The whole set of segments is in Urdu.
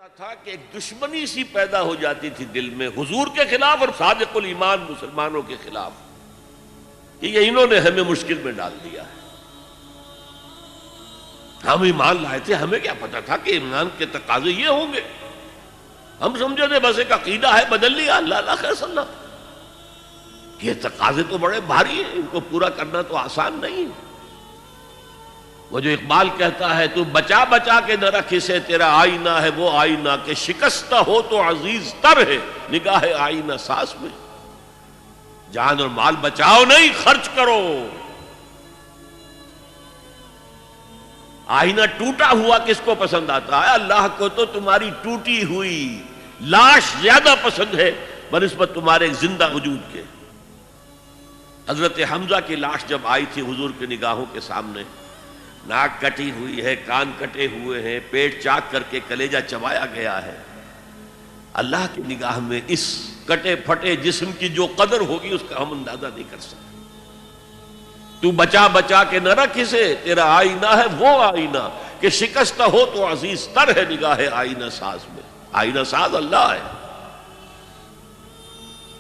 تھا کہ ایک دشمنی سی پیدا ہو جاتی تھی دل میں حضور کے خلاف اور صادق الایمان مسلمانوں کے خلاف کہ یہ انہوں نے ہمیں مشکل میں ڈال دیا ہے. ہم ایمان لائے تھے, ہمیں کیا پتا تھا کہ ایمان کے تقاضے یہ ہوں گے. ہم سمجھے تھے بس ایک عقیدہ ہے, بدل لیا, اللہ خیر صلی اللہ. یہ تقاضے تو بڑے بھاری ہیں, ان کو پورا کرنا تو آسان نہیں ہے. وہ جو اقبال کہتا ہے تو بچا بچا کے نہ رکھ اسے, تیرا آئینہ ہے وہ آئینہ کہ شکستہ ہو تو عزیز تر ہے نگاہ آئینہ ساز میں. جان اور مال بچاؤ نہیں, خرچ کرو. آئینہ ٹوٹا ہوا کس کو پسند آتا ہے؟ اللہ کو تو تمہاری ٹوٹی ہوئی لاش زیادہ پسند ہے بنسبت تمہارے زندہ وجود کے. حضرت حمزہ کی لاش جب آئی تھی حضور کی نگاہوں کے سامنے, ناک کٹی ہوئی ہے, کان کٹے ہوئے ہیں, پیٹ چاک کر کے کلیجہ چبایا گیا ہے. اللہ کی نگاہ میں اس کٹے پھٹے جسم کی جو قدر ہوگی اس کا ہم اندازہ نہیں کر سکتے. تو بچا بچا کے نہ رکھ اسے, تیرا آئینہ ہے وہ آئینہ کہ شکستہ ہو تو عزیز تر ہے نگاہ آئینہ ساز میں. آئینہ ساز اللہ ہے.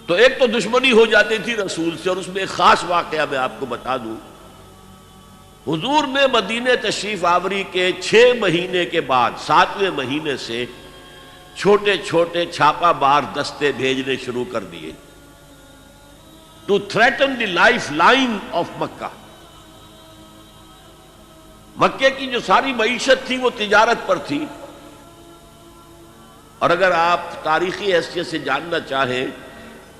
تو ایک تو دشمنی ہو جاتی تھی رسول سے, اور اس میں ایک خاص واقعہ میں آپ کو بتا دوں. حضور نے مدینہ تشریف آوری کے 6 مہینے کے بعد 7ویں مہینے سے چھوٹے چھوٹے چھاپا مار دستے بھیجنے شروع کر دیے to threaten the lifeline of Mecca. مکے کی جو ساری معیشت تھی وہ تجارت پر تھی. اور اگر آپ تاریخی حیثیت سے جاننا چاہیں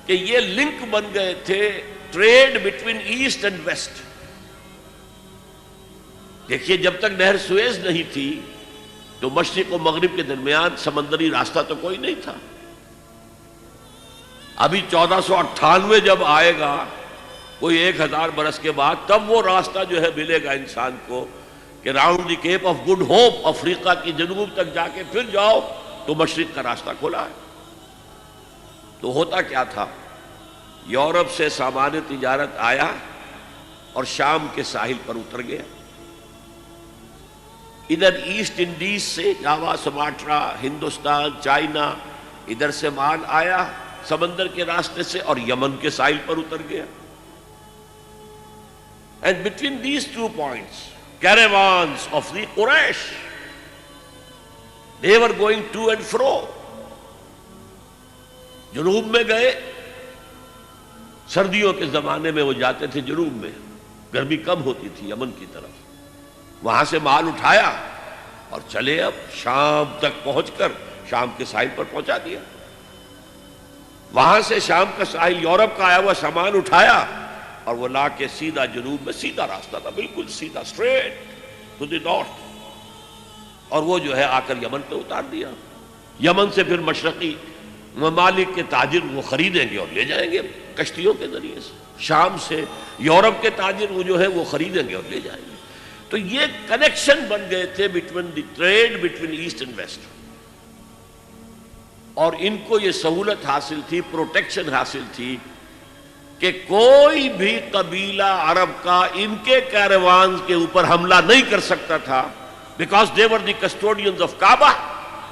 کہ یہ لنک بن گئے تھے trade between east and west. دیکھیے جب تک نہر سویز نہیں تھی تو مشرق و مغرب کے درمیان سمندری راستہ تو کوئی نہیں تھا. ابھی 1498 جب آئے گا, کوئی 1000 برس کے بعد, تب وہ راستہ جو ہے ملے گا انسان کو کہ round the Cape of Good Hope, افریقہ کی جنوب تک جا کے پھر جاؤ تو مشرق کا راستہ کھلا ہے. تو ہوتا کیا تھا, یورپ سے سامان تجارت آیا اور شام کے ساحل پر اتر گیا. ادھر ایسٹ انڈیز سے جاوا, سماٹرا, ہندوستان, چائنا, ادھر سے مال آیا سمندر کے راستے سے اور یمن کے ساحل پر اتر گیا. And between these 2 points caravans of the Quraysh, they were going to and fro. جنوب میں گئے, سردیوں کے زمانے میں وہ جاتے تھے جنوب میں, گرمی کم ہوتی تھی یمن کی طرف. وہاں سے مال اٹھایا اور چلے اب شام تک پہنچ کر شام کے ساحل پر پہنچا دیا. وہاں سے شام کا ساحل یورپ کا آیا ہوا سامان اٹھایا اور وہ لا کے سیدھا جنوب میں, سیدھا راستہ تھا بالکل سیدھا, اسٹریٹ ٹو دی نارتھ, اور وہ جو ہے آ کر یمن پہ اتار دیا. یمن سے پھر مشرقی ممالک کے تاجر وہ خریدیں گے اور لے جائیں گے کشتیوں کے ذریعے سے. شام سے یورپ کے تاجر وہ جو ہے وہ خریدیں گے اور لے جائیں گے. تو یہ کنیکشن بن گئے تھے between the trade between east and west. اور ان کو یہ سہولت حاصل تھی, پروٹیکشن حاصل تھی کہ کوئی بھی قبیلہ عرب کا ان کے کیروانز کے اوپر حملہ نہیں کر سکتا تھا, because they were the custodians of Kaaba.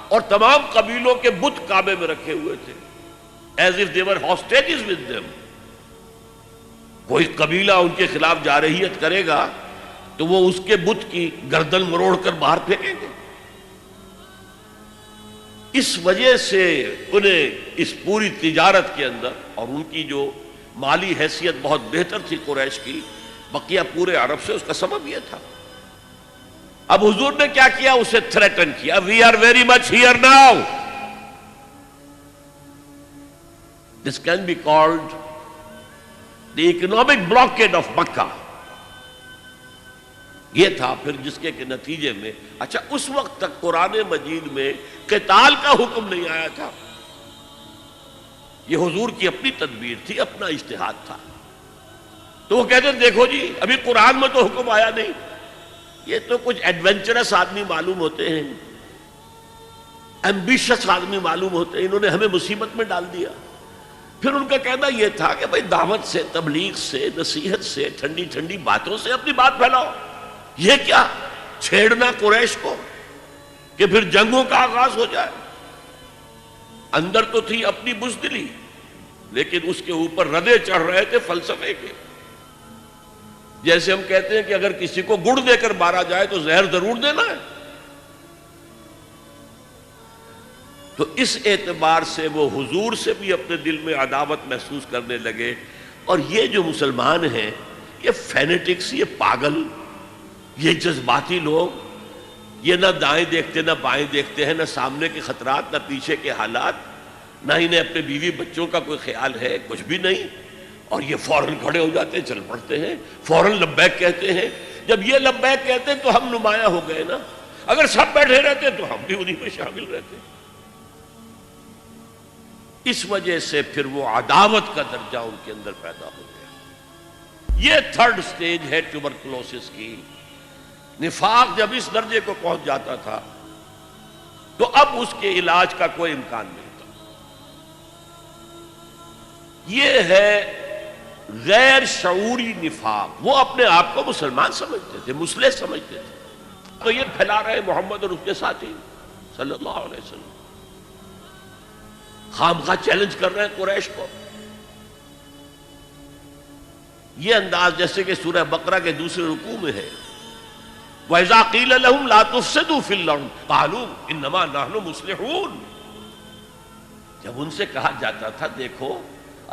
اور تمام قبیلوں کے بت کعبے میں رکھے ہوئے تھے, as if they were hostages with them. کوئی قبیلہ ان کے خلاف جارحیت کرے گا تو وہ اس کے بت کی گردن مروڑ کر باہر پھینکیں گے. اس وجہ سے انہیں اس پوری تجارت کے اندر, اور ان کی جو مالی حیثیت بہت بہتر تھی قریش کی بقیہ پورے عرب سے, اس کا سبب یہ تھا. اب حضور نے کیا کیا, اسے تھریٹن کیا, we are very much here now. This can be called the economic blockade of Mecca. یہ تھا پھر جس کے نتیجے میں, اچھا اس وقت تک قرآن مجید میں قتال کا حکم نہیں آیا تھا. یہ حضور کی اپنی تدبیر تھی, اپنا اجتہاد تھا. تو وہ کہتے ہیں دیکھو جی ابھی قرآن میں تو حکم آیا نہیں, یہ تو کچھ ایڈونچرس آدمی معلوم ہوتے ہیں, ایمبیشس آدمی معلوم ہوتے ہیں, انہوں نے ہمیں مصیبت میں ڈال دیا. پھر ان کا کہنا یہ تھا کہ بھائی دعوت سے, تبلیغ سے, نصیحت سے, ٹھنڈی ٹھنڈی باتوں سے اپنی بات پھیلاؤ. یہ کیا چھیڑنا قریش کو کہ پھر جنگوں کا آغاز ہو جائے. اندر تو تھی اپنی بزدلی، لیکن اس کے اوپر ردے چڑھ رہے تھے فلسفے کے. جیسے ہم کہتے ہیں کہ اگر کسی کو گڑ دے کر مارا جائے تو زہر ضرور دینا ہے. تو اس اعتبار سے وہ حضور سے بھی اپنے دل میں عداوت محسوس کرنے لگے. اور یہ جو مسلمان ہیں، یہ فینیٹکس، یہ پاگل، یہ جذباتی لوگ، یہ نہ دائیں دیکھتے نہ بائیں دیکھتے ہیں، نہ سامنے کے خطرات نہ پیچھے کے حالات، نہ انہیں اپنے بیوی بچوں کا کوئی خیال ہے، کچھ بھی نہیں. اور یہ فوراً کھڑے ہو جاتے ہیں، چل پڑتے ہیں، فوراً لبیک کہتے ہیں. جب یہ لبیک کہتے ہیں تو ہم نمایاں ہو گئے نا. اگر سب بیٹھے رہتے تو ہم بھی انہی میں شامل رہتے. اس وجہ سے پھر وہ عداوت کا درجہ ان کے اندر پیدا ہو گیا. یہ تھرڈ سٹیج ہے ٹیوبرکلوسس کی. نفاق جب اس درجے کو پہنچ جاتا تھا تو اب اس کے علاج کا کوئی امکان نہیں تھا. یہ ہے غیر شعوری نفاق. وہ اپنے آپ کو مسلمان سمجھتے تھے، مسلح سمجھتے تھے، تو یہ پھیلا رہے محمد اور اس کے ساتھی صلی اللہ علیہ وسلم. خامخواہ چیلنج کر رہے ہیں قریش کو. یہ انداز جیسے کہ سورہ بقرہ کے دوسرے رکوع میں ہے، وَإِذَا قِيلَ لَهُمْ لَا تُفْسِدُوا فِي الْأَرْضِ قَالُوا إِنَّمَا نَحْنُ مُصْلِحُونَ. جب ان سے کہا جاتا تھا دیکھو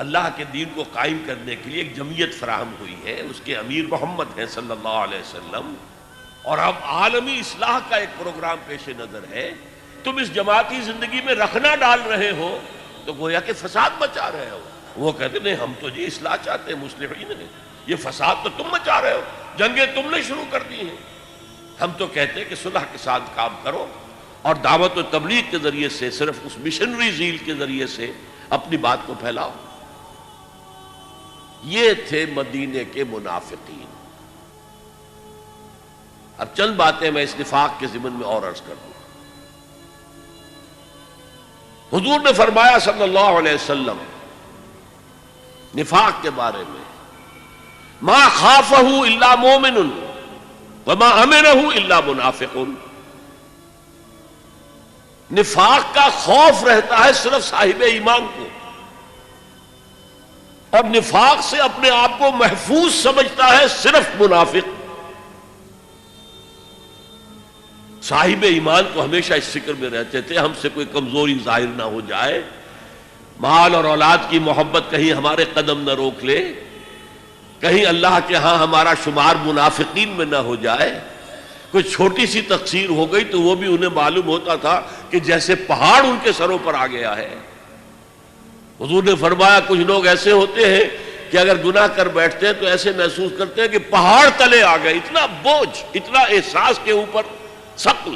اللہ کے دین کو قائم کرنے کے لیے ایک جمعیت فراہم ہوئی ہے، اس کے امیر محمد ہیں صلی اللہ علیہ وسلم، اور اب عالمی اصلاح کا ایک پروگرام پیش نظر ہے، تم اس جماعتی زندگی میں رکھنا ڈال رہے ہو تو گویا کہ فساد مچا رہے ہو. وہ کہتے نہیں، ہم تو جی اصلاح چاہتے ہیں، مصلحین ہیں. یہ فساد تو تم مچا رہے ہو، جنگیں تم نے شروع کر دی ہیں. ہم تو کہتے ہیں کہ صلح کے ساتھ کام کرو اور دعوت و تبلیغ کے ذریعے سے، صرف اس مشنری زیل کے ذریعے سے اپنی بات کو پھیلاؤ. یہ تھے مدینے کے منافقین. اب چند باتیں میں اس نفاق کے ضمن میں اور عرض کر دوں. حضور نے فرمایا صلی اللہ علیہ وسلم نفاق کے بارے میں، ما خافہ الا مومن وما امنہ الا منافق. نفاق کا خوف رہتا ہے صرف صاحب ایمان کو، اور نفاق سے اپنے آپ کو محفوظ سمجھتا ہے صرف منافق. صاحب ایمان کو ہمیشہ اس فکر میں رہتے تھے ہم سے کوئی کمزوری ظاہر نہ ہو جائے، مال اور اولاد کی محبت کہیں ہمارے قدم نہ روک لے، کہیں اللہ کے ہاں ہمارا شمار منافقین میں نہ ہو جائے. کوئی چھوٹی سی تقصیر ہو گئی تو وہ بھی انہیں معلوم ہوتا تھا کہ جیسے پہاڑ ان کے سروں پر آ گیا ہے. حضور نے فرمایا کچھ لوگ ایسے ہوتے ہیں کہ اگر گناہ کر بیٹھتے ہیں تو ایسے محسوس کرتے ہیں کہ پہاڑ تلے آ گئے، اتنا بوجھ، اتنا احساس کے اوپر ثقل.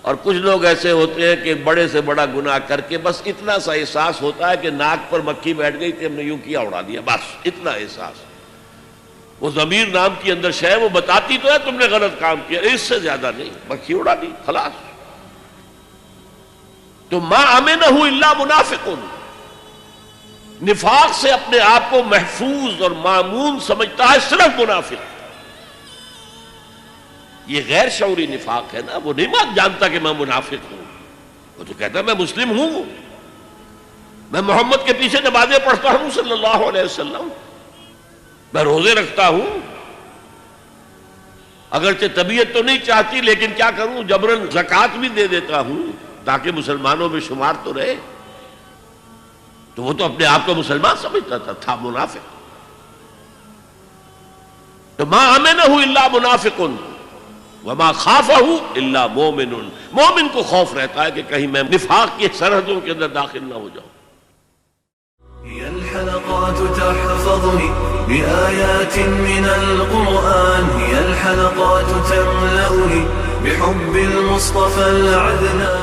اور کچھ لوگ ایسے ہوتے ہیں کہ بڑے سے بڑا گناہ کر کے بس اتنا سا احساس ہوتا ہے کہ ناک پر مکھی بیٹھ گئی کہ ہم نے یوں کیا اڑا دیا، بس اتنا احساس. وہ ضمیر نام کی اندر شے وہ بتاتی تو ہے تم نے غلط کام کیا، اس سے زیادہ نہیں، مکھی اڑا دی خلاص. تو ما امنہ الا منافق. نفاق سے اپنے آپ کو محفوظ اور مامون سمجھتا ہے صرف منافق. یہ غیر شعوری نفاق ہے نا. وہ نہیں جانتا کہ میں منافق ہوں، وہ تو کہتا ہے میں مسلم ہوں، میں محمد کے پیچھے نمازیں پڑھتا ہوں صلی اللہ علیہ وسلم، میں روزے رکھتا ہوں، اگرچہ طبیعت تو نہیں چاہتی لیکن کیا کروں، جبرن زکوٰۃ بھی دے دیتا ہوں تاکہ مسلمانوں میں شمار تو رہے. تو وہ تو اپنے آپ کو مسلمان سمجھتا تھا منافق. تو ما امنہ الا منافق وما خافہ الا مومن. مومن کو خوف رہتا ہے کہ کہیں میں نفاق کی سرحدوں کے اندر داخل نہ ہو جاؤں. هي الحلقات تحفظني بآيات من القرآن، هي الحلقات تملأني بحب المصطفى العدنان.